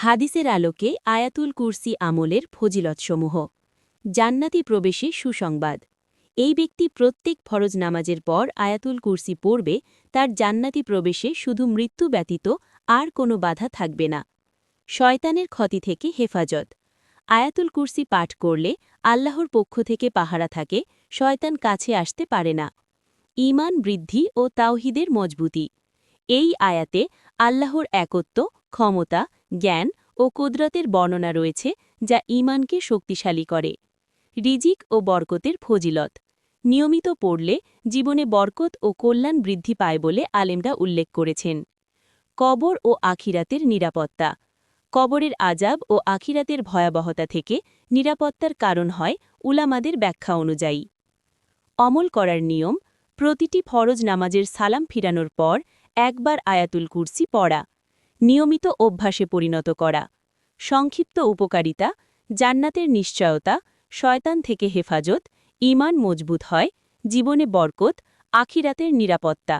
হাদিসের আলোকে আয়াতুল কুরসি আমলের ফজিলতসমূহ। জান্নাতি প্রবেশে সুসংবাদ। এই ব্যক্তি প্রত্যেক ফরজ নামাজের পর আয়াতুল কুরসি পড়বে, তার জান্নাতি প্রবেশে শুধু মৃত্যু ব্যতীত আর কোনো বাধা থাকবে না। শয়তানের ক্ষতি থেকে হেফাজত। আয়াতুল কুরসি পাঠ করলে আল্লাহর পক্ষ থেকে পাহারা থাকে, শয়তান কাছে আসতে পারে না। ঈমান বৃদ্ধি ও তাওহীদের মজবুতি। এই আয়াতে আল্লাহর একত্ব, ক্ষমতা, জ্ঞান ও কুদরতের বর্ণনা রয়েছে, যা ঈমানকে শক্তিশালী করে। রিজিক ও বরকতের ফজিলত। নিয়মিত পড়লে জীবনে বরকত ও কল্যাণ বৃদ্ধি পায় বলে আলেমরা উল্লেখ করেছেন। কবর ও আখিরাতের নিরাপত্তা। কবরের আজাব ও আখিরাতের ভয়াবহতা থেকে নিরাপত্তার কারণ হয় উলামাদের ব্যাখ্যা অনুযায়ী। অমল করার নিয়ম: প্রতিটি ফরজ নামাজের সালাম ফিরানোর পর একবার আয়াতুল কুরসি পড়া, নিয়মিত অভ্যাসে পরিণত করা। সংক্ষিপ্ত উপকারিতা: জান্নাতের নিশ্চয়তা, শয়তান থেকে হেফাজত, ঈমান মজবুত হয়, জীবনে বরকত, আখিরাতের নিরাপত্তা।